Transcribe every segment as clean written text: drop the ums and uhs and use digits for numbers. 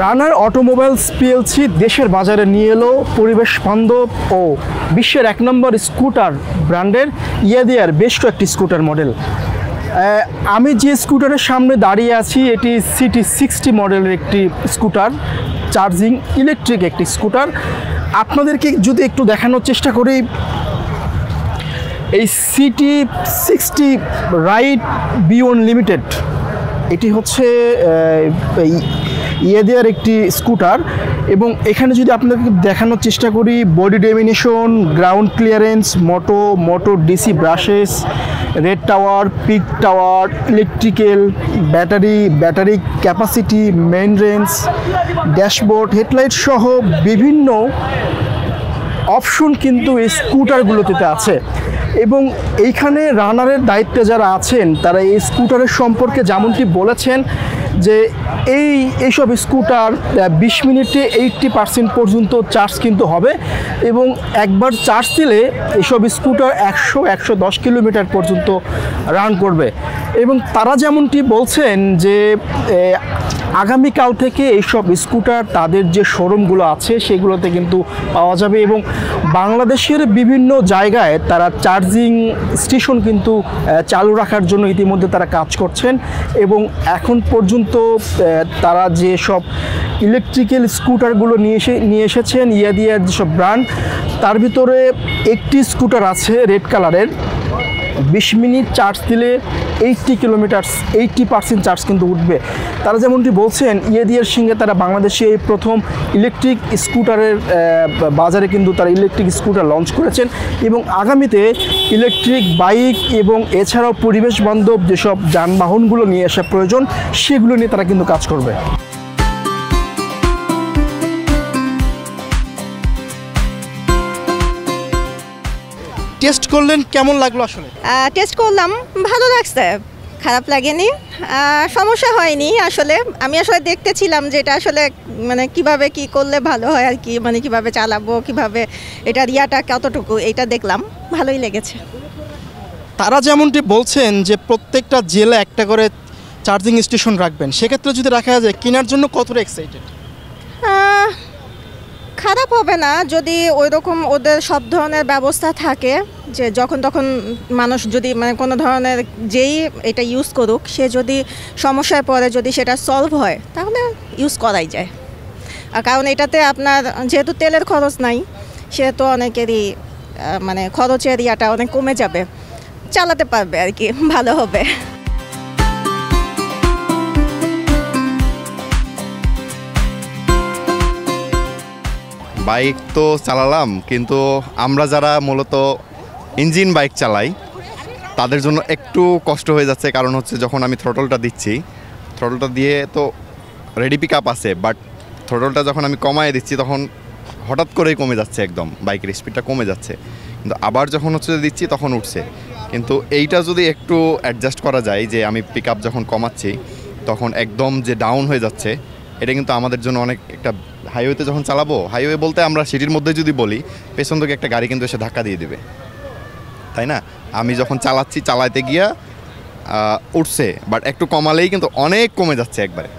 রানার automobiles PLC দেশের বাজারে নিয়ে এলো পরিবেশ বান্ধব ও বিশ্বের 1 নম্বর স্কুটার ব্র্যান্ডের ইয়াদিয়ার বেশ কয়েকটি স্কুটার মডেল। আমি যে স্কুটারের সামনে দাঁড়িয়ে আছি এটি সিটি 60 মডেলের একটি স্কুটার, চার্জিং ইলেকট্রিক একটি স্কুটার। আপনাদেরকে যদি একটু দেখানোর চেষ্টা করি, এই সিটি 60 রাইড B1 লিমিটেড এটি হচ্ছে এই ইয়াদিয়ার একটি স্কুটার, এবং এখানে যদি আপনাকে দেখানোর চেষ্টা করি, body dimension, ground clearance, motor DC brushes, rated power, peak power, electrical, battery capacity, main range, dashboard, headlight সহ বিভিন্ন অপশন কিন্তু এই স্কুটারগুলোতে আছে। এবং এইখানে রানারের দায়িত্বে যারা আছেন তারা এই স্কুটারের সম্পর্কে যেমনটি বলেছেন যে এইসব স্কুটার 20 মিনিটে 80% পর্যন্ত চার্জ কিন্তু হবে, এবং একবার চার্জ দিলে এইসব স্কুটার 100-110 কিলোমিটার পর্যন্ত রান করবে। এবং তারা যেমনটি বলছেন যে আগামীকাল থেকে এইসব স্কুটার তাদের যে শোরুমগুলো আছে সেগুলোতে কিন্তু পাওয়া যাবে, এবং বাংলাদেশের বিভিন্ন জায়গায় তারা চার্জিং স্টেশন কিন্তু চালু রাখার জন্য ইতিমধ্যে তারা কাজ করছেন। এবং এখন পর্যন্ত তারা যে সব ইলেকট্রিক্যাল স্কুটারগুলো নিয়ে এসেছেন ইয়াদিয়ার যেসব ব্র্যান্ড, তার ভিতরে একটি স্কুটার আছে রেড কালারের, 20 মিনিট চার্জ দিলে 80% চার্জ কিন্তু উঠবে। তারা যেমনটি বলছেন ইয়াদিয়ার সঙ্গে তারা বাংলাদেশে এই প্রথম ইলেকট্রিক স্কুটারের বাজারে কিন্তু তারা ইলেকট্রিক স্কুটার লঞ্চ করেছেন, এবং আগামীতে ইলেকট্রিক বাইক এবং এছাড়াও পরিবেশ বান্ধব যেসব যানবাহনগুলো নিয়ে আসা প্রয়োজন সেগুলো নিয়ে তারা কিন্তু কাজ করবে। টেস্ট করলেন, কেমন লাগলো? আসলে টেস্ট করলাম, ভালো লাগছে, খারাপ লাগেনি, সমস্যা হয়নি। আসলে আমি দেখতেছিলাম যে এটা আসলে মানে কিভাবে কি করলে ভালো হয় আর কি, মানে কিভাবে চালাবো, কিভাবে এটা রিয়াটা কতটুকু, এটা দেখলাম, ভালোই লেগেছে। তারা যেমনটি বলছেন যে প্রত্যেকটা জেলা একটা করে চার্জিং স্টেশন রাখবেন, সেক্ষেত্রে যদি রাখা যায় কেনার জন্য কতটা এক্সাইটেড? খারাপ হবে না যদি ওই রকম ওদের সব ধরনের ব্যবস্থা থাকে, যে যখন তখন মানুষ যদি মানে কোনো ধরনের যেই এটা ইউজ করুক, সে যদি সমস্যায় পড়ে, যদি সেটা সলভ হয় তাহলে ইউজ করাই যায়। কারণ এটাতে আপনার যেহেতু তেলের খরচ নাই, সেহেতু অনেকেরই মানে খরচের ইয়াটা অনেক কমে যাবে, চালাতে পারবে আর কি, ভালো হবে। বাইক তো চালালাম, কিন্তু আমরা যারা মূলত ইঞ্জিন বাইক চালাই তাদের জন্য একটু কষ্ট হয়ে যাচ্ছে। কারণ হচ্ছে যখন আমি থ্রটলটা দিচ্ছি, থ্রটলটা দিয়ে তো রেডি পিক আপ আছে, বাট থ্রটলটা যখন আমি কমায় দিচ্ছি তখন হঠাৎ করেই কমে যাচ্ছে, একদম বাইকের স্পিডটা কমে যাচ্ছে। কিন্তু আবার যখন হচ্ছে দিচ্ছি তখন উঠছে। কিন্তু এইটা যদি একটু অ্যাডজাস্ট করা যায়, যে আমি পিক আপ যখন কমাচ্ছি তখন একদম যে ডাউন হয়ে যাচ্ছে, এটা কিন্তু আমাদের জন্য অনেক একটা হাইওয়েতে যখন চালাবো, হাইওয়ে বলতে আমরা সিটির মধ্যে যদি বলি, পেছন থেকে একটা গাড়ি কিন্তু এসে ধাক্কা দিয়ে দেবে, তাই না? আমি যখন চালাইতে গিয়া উঠছে, বাট একটু কমালেই কিন্তু অনেক কমে যাচ্ছে একবারে।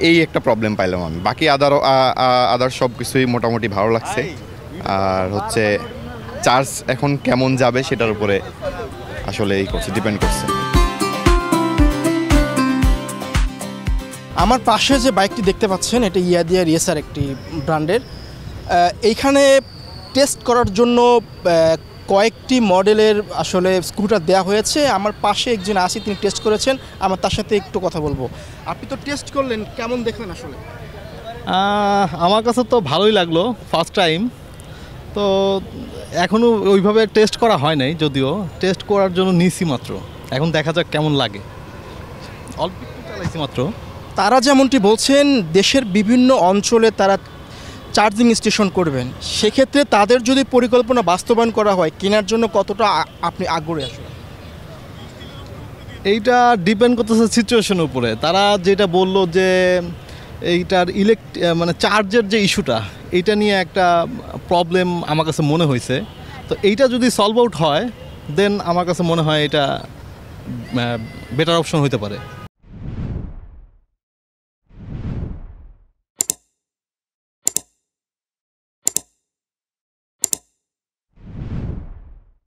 এই একটা প্রবলেম পাইলাম আমি। বাকি আদার সব কিছুই মোটামুটি ভালো লাগছে। আর হচ্ছে চার্জ এখন কেমন যাবে সেটার উপরে আসলে ডিপেন্ড করছে। আমার পাশে যে বাইকটি দেখতে পাচ্ছেন এটা ইয়াদিয়া রেসার একটি ব্র্যান্ডের। এইখানে টেস্ট করার জন্য কয়েকটি মডেলের আসলে স্কুটার দেওয়া হয়েছে। আমার পাশে একজন আসি, তিনি টেস্ট করেছেন, আমার তার সাথে একটু কথা বলবো। আপনি তো টেস্ট করলেন, কেমন দেখলেন? আসলে আমার কাছে তো ভালোই লাগলো, ফার্স্ট টাইম তো। এখনও ওইভাবে টেস্ট করা হয় নাই, যদিও টেস্ট করার জন্য নিয়েছি মাত্র। এখন দেখা যাক কেমন লাগে, অল্প একটু চালাইছি মাত্র। তারা যেমনটি বলছেন দেশের বিভিন্ন অঞ্চলে তারা চার্জিং স্টেশন করবেন, সেক্ষেত্রে তাদের যদি পরিকল্পনা বাস্তবায়ন করা হয়, কেনার জন্য কতটা আপনি আগ্রহী? আসলে এইটা ডিপেন্ড করতেছে সিচুয়েশনের উপরে। তারা যেটা বললো যে এইটার মানে চার্জের যে ইস্যুটা, এইটা নিয়ে একটা প্রবলেম আমার কাছে মনে হয়েছে। তো এইটা যদি সলভ আউট হয়, দেন আমার কাছে মনে হয় এটা বেটার অপশন হতে পারে।